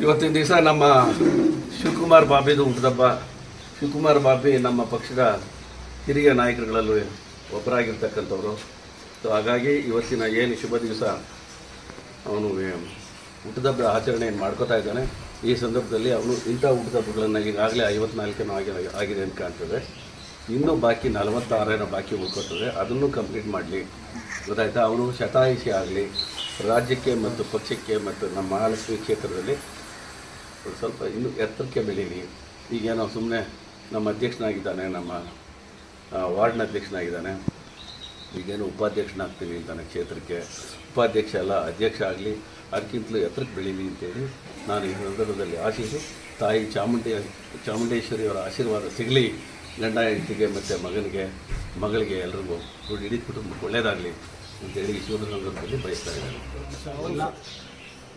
ಇವತ್ತಿನ ದಿವಸ ನಮ್ಮ ಶಿವಕುಮಾರ್ ಬಾಬಿದು ಹುಟ್ಟುಹಬ್ಬ. ಶಿವಕುಮಾರ್ ಬಾಬಿ ನಮ್ಮ ಪಕ್ಷದ ಹಿರಿಯ ನಾಯಕರುಗಳಲ್ಲೂ ಒಬ್ಬರಾಗಿರ್ತಕ್ಕಂಥವ್ರು. ಸೊ ಹಾಗಾಗಿ ಇವತ್ತಿನ ಏನು ಶುಭ ದಿವಸ ಅವನು ಹುಟ್ಟುಹಬ್ಬ ಆಚರಣೆಯನ್ನು ಮಾಡ್ಕೋತಾ ಇದ್ದಾನೆ. ಈ ಸಂದರ್ಭದಲ್ಲಿ ಅವನು ಇಂಥ ಹುಟ್ಟುಹಬ್ಬಗಳನ್ನು ಈಗಾಗಲೇ 54 ಆಗಿದೆ ಅಂತ ಕಾಣ್ತದೆ. ಇನ್ನೂ ಬಾಕಿ 46 ಬಾಕಿ ಉಳ್ಕೊತದೆ. ಅದನ್ನು ಕಂಪ್ಲೀಟ್ ಮಾಡಲಿ, ಗೊತ್ತಾಯ್ತಾ. ಅವನು ಶತಾಯುಷಿ ಆಗಲಿ, ರಾಜ್ಯಕ್ಕೆ ಮತ್ತು ಪಕ್ಷಕ್ಕೆ ಮತ್ತು ನಮ್ಮ ಮಹಾಲಕ್ಷ್ಮಿ ಕ್ಷೇತ್ರದಲ್ಲಿ ಸ್ವಲ್ಪ ಇನ್ನೂ ಎತ್ತರಕ್ಕೆ ಬೆಳೀಲಿ. ಈಗೇನೋ ಸುಮ್ಮನೆ ನಮ್ಮ ಅಧ್ಯಕ್ಷನಾಗಿದ್ದಾನೆ, ನಮ್ಮ ವಾರ್ಡ್ನ ಅಧ್ಯಕ್ಷನಾಗಿದ್ದಾನೆ, ಈಗೇನು ಉಪಾಧ್ಯಕ್ಷನಾಗ್ತೀನಿ ಅಂತಾನೆ ಕ್ಷೇತ್ರಕ್ಕೆ. ಉಪಾಧ್ಯಕ್ಷ ಅಲ್ಲ, ಅಧ್ಯಕ್ಷ ಆಗಲಿ, ಅದಕ್ಕಿಂತಲೂ ಎತ್ತರಕ್ಕೆ ಬೆಳೀಲಿ ಅಂತೇಳಿ ನಾನು ಈ ಸಂದರ್ಭದಲ್ಲಿ ಆಶಿಸಿ ತಾಯಿ ಚಾಮುಂಡೇಶ್ವರಿಯವರ ಆಶೀರ್ವಾದ ಸಿಗಲಿ ಗಂಡ ಹೆಂಡತಿಗೆ ಮತ್ತು ಮಗಳಿಗೆ ಎಲ್ರಿಗೂ ಇಡೀ ಕುಟುಂಬಕ್ಕೆ ಒಳ್ಳೆಯದಾಗಲಿ ಅಂತೇಳಿ ಈ ಶುಭ ಸಂದರ್ಭದಲ್ಲಿ ಬಯಸ್ತಾ ಇದ್ದಾರೆ.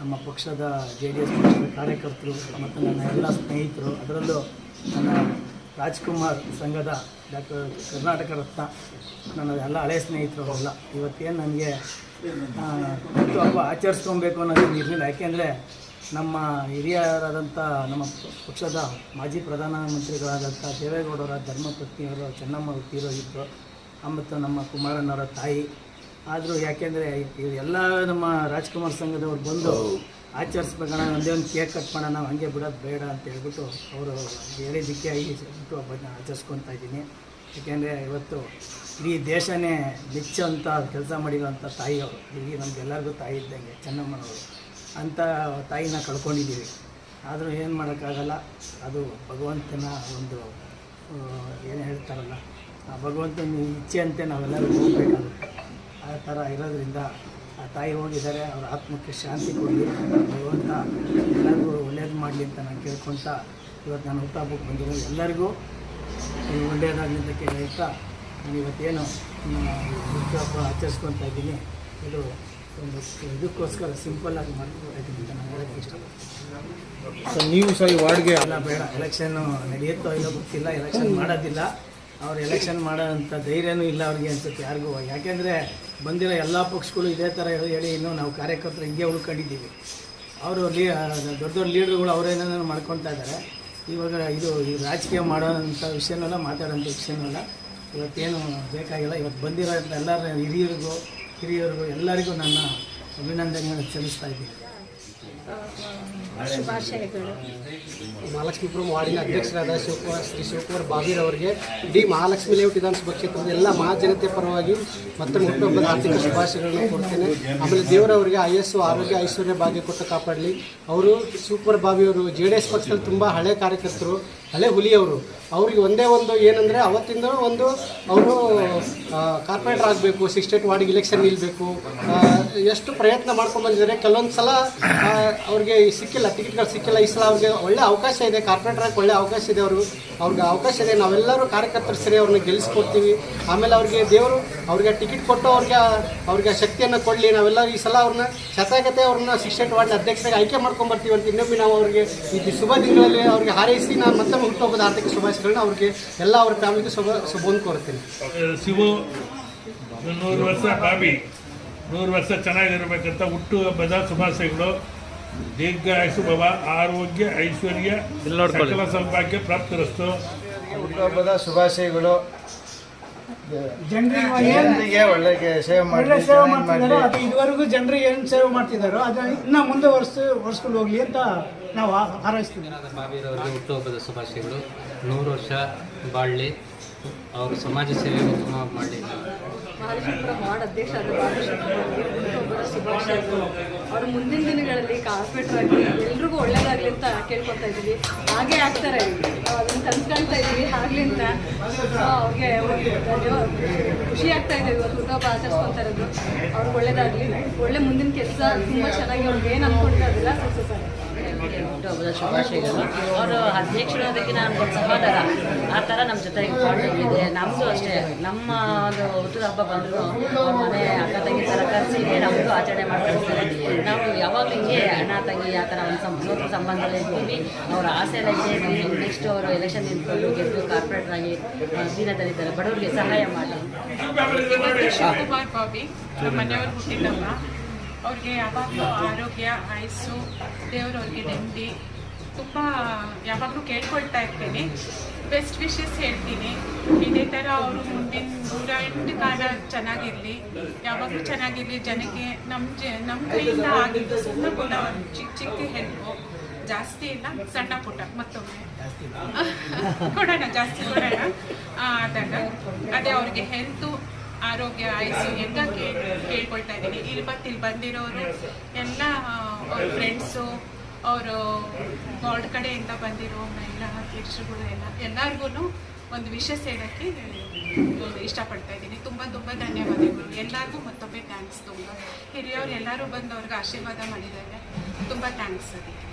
ನಮ್ಮ ಪಕ್ಷದ JDS ಪಕ್ಷದ ಕಾರ್ಯಕರ್ತರು ಮತ್ತು ನನ್ನ ಎಲ್ಲ ಸ್ನೇಹಿತರು, ಅದರಲ್ಲೂ ನನ್ನ ರಾಜ್ಕುಮಾರ್ ಸಂಘದ ಕರ್ನಾಟಕ ರತ್ನ ನನ್ನ ಎಲ್ಲ ಹಳೆಯ ಸ್ನೇಹಿತರು ಅವರೆಲ್ಲ ಇವತ್ತೇನು ನನಗೆ ಹಬ್ಬ ಆಚರಿಸ್ಕೊಬೇಕು ಅನ್ನೋದು ಇರಲಿಲ್ಲ. ಯಾಕೆಂದರೆ ನಮ್ಮ ಹಿರಿಯರಾದಂಥ ನಮ್ಮ ಪಕ್ಷದ ಮಾಜಿ ಪ್ರಧಾನಮಂತ್ರಿಗಳಾದಂಥ ದೇವೇಗೌಡರ ಧರ್ಮಪತ್ನಿಯವರು ಚೆನ್ನಮ್ಮ ತೀರೋಗಿದ್ದರು, ಮತ್ತು ನಮ್ಮ ಕುಮಾರಣ್ಣವರ ತಾಯಿ. ಆದರೂ ಯಾಕೆಂದರೆ ಎಲ್ಲ ನಮ್ಮ ರಾಜ್ಕುಮಾರ್ ಸಂಘದವ್ರು ಬಂದು ಆಚರಿಸ್ಬೇಕಣ್ಣ, ಒಂದೇ ಒಂದು ಕೇಕ್ ಕಟ್ ಮಾಡೋಣ, ನಾವು ಹಂಗೆ ಬಿಡೋದು ಬೇಡ ಅಂತ ಹೇಳ್ಬಿಟ್ಟು ಅವರು ಹೇಳಿದ್ದಕ್ಕೆ ಈ ಹುಟ್ಟುಹಬ್ಬನ ಆಚರಿಸ್ಕೊತಾ ಇದ್ದೀನಿ. ಯಾಕೆಂದರೆ ಇವತ್ತು ಇಡೀ ದೇಶನೇ ಮೆಚ್ಚುವಂಥ ಕೆಲಸ ಮಾಡಿರೋಂಥ ತಾಯಿಯವರು, ಇಲ್ಲಿ ನಮಗೆಲ್ಲರಿಗೂ ತಾಯಿ ಇದ್ದಂಗೆ ಚೆನ್ನಮ್ಮನವರು. ಅಂಥ ತಾಯಿನ ಕಳ್ಕೊಂಡಿದ್ದೀವಿ. ಆದರೂ ಏನು ಮಾಡೋಕ್ಕಾಗಲ್ಲ, ಅದು ಭಗವಂತನ ಒಂದು ಏನು ಹೇಳ್ತಾರಲ್ಲ, ಆ ಭಗವಂತನ ಇಚ್ಛೆಯಂತೆ ನಾವೆಲ್ಲರೂ ಹೋಗಬೇಕಾಗುತ್ತೆ. ಆ ಥರ ಇರೋದ್ರಿಂದ ಆ ತಾಯಿ ಹೋಗಿದ್ದಾರೆ, ಅವರ ಆತ್ಮಕ್ಕೆ ಶಾಂತಿ ಕೊಡಲಿ, ಭಗವಂತ ಎಲ್ಲರಿಗೂ ಒಳ್ಳೇದು ಮಾಡಲಿ ಅಂತ ನಾನು ಕೇಳ್ಕೊಳ್ತಾ ಇವತ್ತು ನಾನು ಹುಟ್ಟುಹಬ್ಬಕ್ಕೆ ಬಂದಿರೋದು ಎಲ್ಲರಿಗೂ ಒಳ್ಳೆಯದಾಗಲಿ ಅಂತ ಹೇಳ್ತಾ ನಾನು ಇವತ್ತೇನು ಹುಟ್ಟುಹಬ್ಬ ಆಚರಿಸ್ಕೊತಾ ಇದ್ದೀನಿ. ಇದು ಒಂದು ಇದಕ್ಕೋಸ್ಕರ ಸಿಂಪಲ್ಲಾಗಿ ಮಾಡ್ಕೊಳ್ತಾಯಿದ್ದೀನಿ ಅಂತ ನಾನು ಹೇಳೋಕ್ಕೆ ಇಷ್ಟಪಡ್ತೀನಿ. ಸರ್, ನೀವು ಸಹ ಈ ವಾರ್ಡ್ಗೆ ಅಲ್ಲ ಬೇಡ, ಎಲೆಕ್ಷನ್ನು ನಡೆಯುತ್ತೋ ಇಲ್ಲೋ ಗೊತ್ತಿಲ್ಲ, ಎಲೆಕ್ಷನ್ ಮಾಡೋದಿಲ್ಲ. ಅವ್ರು ಎಲೆಕ್ಷನ್ ಮಾಡೋಂಥ ಧೈರ್ಯನೂ ಇಲ್ಲ ಅವ್ರಿಗೆ ಅನಿಸುತ್ತೆ ಯಾರಿಗೂ. ಯಾಕೆಂದರೆ ಬಂದಿರೋ ಎಲ್ಲ ಪಕ್ಷಗಳು ಇದೇ ಥರ ಹೇಳಿ ಇನ್ನೂ ನಾವು ಕಾರ್ಯಕರ್ತರು ಹಿಂಗೆ ಉಳ್ಕೊಂಡಿದ್ದೀವಿ. ಅವರು ದೊಡ್ಡ ದೊಡ್ಡ ಲೀಡ್ರುಗಳು ಅವರೇನೇನೋ ಮಾಡ್ಕೊತಾ ಇದ್ದಾರೆ. ಇವಾಗ ಇದು ರಾಜಕೀಯ ಮಾಡೋಂಥ ವಿಷಯನಲ್ಲ, ಮಾತಾಡೋಂಥ ವಿಷಯನಲ್ಲ. ಇವತ್ತೇನು ಬೇಕಾಗಿಲ್ಲ. ಇವತ್ತು ಬಂದಿರೋ ಎಲ್ಲರ ಹಿರಿಯರಿಗೂ ಎಲ್ಲರಿಗೂ ನನ್ನ ಅಭಿನಂದನೆಗಳನ್ನು ಸಲ್ಲಿಸ್ತಾ ಇದ್ದೀನಿ. ಶುಭಾಶಯಗಳು. ಮಹಾಲಕ್ಷ್ಮೀಪುರಂ ವಾರ್ಡಿನ ಅಧ್ಯಕ್ಷರಾದ ಶ್ರೀ ಶಿವಕುಮಾರ್ ಬಾಬಿರವರಿಗೆ ಇಡೀ ಮಹಾಲಕ್ಷ್ಮಿ ಲೇಔಟ್ ವಿಧಾನಸಭಾ ಕ್ಷೇತ್ರದ ಎಲ್ಲ ಮಹಾಜನತೆ ಪರವಾಗಿ ಮತ್ತೊಮ್ಮೆ ಹುಟ್ಟುಹಬ್ಬದ ಆರ್ಥಿಕ ಶುಭಾಶಯಗಳನ್ನು ಕೊಡ್ತೇನೆ. ಆಮೇಲೆ ದೇವರವರಿಗೆ ಆಯಸ್ಸು, ಆರೋಗ್ಯ, ಐಶ್ವರ್ಯ ಭಾಗ್ಯ ಕೊಟ್ಟು ಕಾಪಾಡಲಿ. ಅವರು ಶಿವಕುಮಾರ್ ಬಾಬಿಯವರು JDS ಪಕ್ಷದಲ್ಲಿ ತುಂಬ ಹಳೆ ಕಾರ್ಯಕರ್ತರು, ಹಳೆ ಹುಲಿಯವರು. ಅವ್ರಿಗೆ ಒಂದೇ ಒಂದು ಏನಂದರೆ ಅವತ್ತಿಂದ ಒಂದು ಅವರು ಕಾರ್ಪೊರೇಟರ್ ಆಗಬೇಕು, 68 ವಾರ್ಡಿಗೆ ಎಲೆಕ್ಷನ್ ನಿಲ್ಲಬೇಕು, ಎಷ್ಟು ಪ್ರಯತ್ನ ಮಾಡ್ಕೊಂಡು ಬಂದಿದ್ದಾರೆ. ಕೆಲವೊಂದು ಸಲ ಅವ್ರಿಗೆ ಸಿಕ್ಕಿಲ್ಲ, ಟಿಕೆಟ್ಗಳು ಸಿಕ್ಕಿಲ್ಲ. ಈ ಸಲ ಅವ್ರಿಗೆ ಒಳ್ಳೆ ಅವಕಾಶ ಇದೆ, ಕಾರ್ಪೊರೇಟರ್ ಆಗಿ ಒಳ್ಳೆ ಅವಕಾಶ ಇದೆ. ಅವ್ರಿಗೆ ಅವಕಾಶ ಇದೆ. ನಾವೆಲ್ಲರೂ ಕಾರ್ಯಕರ್ತರು ಸೇರಿ ಅವ್ರನ್ನ ಗೆಲ್ಲಿಸ್ಕೊಡ್ತೀವಿ. ಆಮೇಲೆ ಅವ್ರಿಗೆ ಟಿಕೆಟ್ ಕೊಟ್ಟು ಅವ್ರಿಗೆ ಶಕ್ತಿಯನ್ನು ಕೊಡಲಿ. ನಾವೆಲ್ಲ ಈ ಸಲ ಅವ್ರನ್ನ ಶತಾಗತೆ ಅವ್ರನ್ನ 68 ವಾರ್ಡ್ನ ಅಧ್ಯಕ್ಷರಾಗಿ ಆಯ್ಕೆ ಮಾಡ್ಕೊಂಡ್ಬರ್ತೀವಿ ಅಂತ ಇನ್ನೊಮ್ಮೆ ನಾವು ಅವ್ರಿಗೆ ಈ ಶುಭ ದಿನಗಳಲ್ಲಿ ಅವ್ರಿಗೆ ಹಾರೈಸಿ ನಾನು ಮತ್ತೊಮ್ಮೆ ಹುಟ್ಟುಹಬ್ಬದ ಆರ್ಥಿಕ ಶುಭಾಶಯಗಳನ್ನ ಅವ್ರಿಗೆ ಎಲ್ಲ ಅವ್ರ ಫ್ಯಾಮಿಲಿಗೆ ಶುಭವನ್ನು ಕೋರ್ತೀನಿ. ಶಿವು 100 ವರ್ಷ ಬಾಬಿ 100 ವರ್ಷ ಚೆನ್ನಾಗಿರ್ಬೇಕಂತ ಹುಟ್ಟುಹಬ್ಬದ ಶುಭಾಶಯಗಳು. ದೀರ್ಘಾಯುಷು ಭವ, ಆರೋಗ್ಯ, ಐಶ್ವರ್ಯ, ಸಕಲ ಸೌಭಾಗ್ಯ ಪ್ರಾಪ್ತಿರಸ್ತು. ಹುಟ್ಟುಹಬ್ಬದ ಶುಭಾಶಯಗಳು. ಜನರಿಗೆ ಒಳ್ಳೆ ಸೇವೆ ಮಾಡ್ತಿದ್ದಾರೆ. ಅದು ಇದುವರೆಗೂ ಜನರಿಗೆ ಏನು ಸೇವೆ ಮಾಡ್ತಿದ್ದಾರೋ ಅದನ್ನು ಇನ್ನೂ ಮುಂದೆ ವರ್ಷಗಳು ಹೋಗಲಿ ಅಂತ ನಾವು ಹಾರೈಸ್ತೀವಿ. ಬಾಬಿರವರಿಗೆ ಹುಟ್ಟುಹಬ್ಬದ ಶುಭಾಶಯಗಳು. 100 ವರ್ಷ ಬಾಳಲಿ, ಅವರು ಸಮಾಜ ಸೇವೆ ಉತ್ತಮವಾಗಿ ಮಾಡಲಿ. ಮಹಾಲಕ್ಷ್ಮೀಪುರಂ ವಾರ್ಡ್ ಅಧ್ಯಕ್ಷರಾದ ಹುಟ್ಟುಹಬ್ಬದ ಶುಭಾಶಯಗಳು. ಅವರು ಮುಂದಿನ ದಿನಗಳಲ್ಲಿ ಕಾರ್ಪೊರೇಟರ್ ಆಗಿ ಎಲ್ರಿಗೂ ಒಳ್ಳೇದಾಗಲಿ ಅಂತ ಕೇಳ್ಕೊತಾ ಇದ್ದೀವಿ. ಹಾಗೆ ಆಗ್ತಾರೆ, ನಾವು ಅದನ್ನು ಕನ್ಸ್ಕೊಳ್ತಾ ಇದ್ದೀವಿ ಆಗಲಿ ಅಂತ. ಅವ್ರಿಗೆ ಖುಷಿ ಆಗ್ತಾ ಇದೆ ಇವತ್ತು ಹುಟ್ಟುಹಬ್ಬ ಆಚರಿಸ್ಕೊತಾ ಇರೋದು. ಅವ್ರಿಗೆ ಒಳ್ಳೇದಾಗಲಿ, ಒಳ್ಳೆ ಮುಂದಿನ ಕೆಲಸ ತುಂಬ ಚೆನ್ನಾಗಿ ಅವ್ರಿಗೆ ಏನು ಅಂದ್ಕೊಳ್ತಾ ಇರಲಿಲ್ಲ ಸಕ್ಸಸ್ ಆಗಿದೆ. ಹುಟ್ಟುಹಬ್ಬದ ಶುಭಾಶಯಗಳು. ಅವರು ಅಧ್ಯಕ್ಷರೋದಕ್ಕೆ ನಾನು ಒಂದು ಸಹೋದರ, ಆ ಥರ ನಮ್ಮ ಜೊತೆಗೆ ಕಾಂಟ್ಯಾಕ್ಟ್ ಇದೆ. ನಮ್ಮದು ಅಷ್ಟೇ, ನಮ್ಮ ಒಂದು ಹುಟ್ಟದ ಹಬ್ಬ ಬಂದರೂ ಅವ್ರ ಮನೆ ಅಕ್ಕ ತಂಗಿ ಥರ ಕರೆಸಿ ನಮ್ಮದು ಆಚರಣೆ ಮಾಡ್ತಾರೆ. ನಾವು ಯಾವಾಗಲೂ ಹಿಂಗೆ ಅಣ್ಣ ತಂಗಿ ಆ ಥರ ಒಂದು ಸಂಬಂಧದಲ್ಲಿ ಇರ್ತೀವಿ. ಅವರ ಆಸೆ ಎಲ್ಲ ಇದೆ. ನೆಕ್ಸ್ಟ್ ಅವರು ಎಲೆಕ್ಷನ್ ನಿಂತ್ಕೊಂಡು ಗೆದ್ದು ಕಾರ್ಪೊರೇಟರ್ ಆಗಿ ದೀನದಲಿದ್ದಾರೆ ಬಡವರಿಗೆ ಸಹಾಯ ಮಾಡಿ. ಶಿವಕುಮಾರ್ ಬಾಬಿ ನಮ್ಮ ಮನೆಯವರು ಹುಟ್ಟಿದ್ದಮ್ಮ. ಅವ್ರಿಗೆ ಯಾವಾಗಲೂ ಆರೋಗ್ಯ ಆಯುಸ್ಸು ದೇವರವ್ರಿಗೆ ನೆಮ್ಮದಿ ತುಂಬ ಯಾವಾಗಲೂ ಕೇಳ್ಕೊಳ್ತಾ ಇರ್ತೀನಿ. ಬೆಸ್ಟ್ ವಿಶಸ್ ಹೇಳ್ತೀನಿ. ಇದೇ ಥರ ಅವರು ಮುಂದಿನ 108 ಕಾಲ ಚೆನ್ನಾಗಿರಲಿ, ಯಾವಾಗಲೂ ಚೆನ್ನಾಗಿರಲಿ. ಜನಕ್ಕೆ ನಮ್ಮ ಕೈಯಿಂದ ಆಗಿದ್ದು ಸಣ್ಣ ಪುಟ್ಟ ಒಂದು ಚಿಕ್ಕ ಹೆಲ್ಪು, ಜಾಸ್ತಿ ಇಲ್ಲ, ಸಣ್ಣ ಪುಟ್ಟ ಮತ್ತೊಮ್ಮೆ ಕೊಡೋಣ, ಜಾಸ್ತಿ ಕೊಡೋಣ. ಆದಾಗ ಅದೇ ಅವ್ರಿಗೆ ಹೆಲ್ತು ಆರೋಗ್ಯ ಆಯುಸ್ಸು ಎಲ್ಲ ಕೇಳ್ಕೊಳ್ತಾ ಇದ್ದೀನಿ. ಇಲ್ಲಿ ಬಂದಿರೋರು ಎಲ್ಲ ಅವ್ರ ಫ್ರೆಂಡ್ಸು, ಅವರು ವಾರ್ಡ್ ಕಡೆಯಿಂದ ಬಂದಿರೋ ಮಹಿಳಾ ಅಧ್ಯಕ್ಷರುಗಳು ಎಲ್ಲರಿಗೂ ಒಂದು ವಿಶಸ್ ಹೇಳೋಕ್ಕೆ ಇಷ್ಟಪಡ್ತಾ ಇದ್ದೀನಿ. ತುಂಬ ಧನ್ಯವಾದಗಳು ಎಲ್ಲರಿಗೂ. ಮತ್ತೊಮ್ಮೆ ಥ್ಯಾಂಕ್ಸ್. ತುಂಬ ಹಿರಿಯವರು ಎಲ್ಲರೂ ಬಂದು ಅವ್ರಿಗೆ ಆಶೀರ್ವಾದ ಮಾಡಿದ್ದಾರೆ. ತುಂಬ ಥ್ಯಾಂಕ್ಸ್ ಅದಕ್ಕೆ.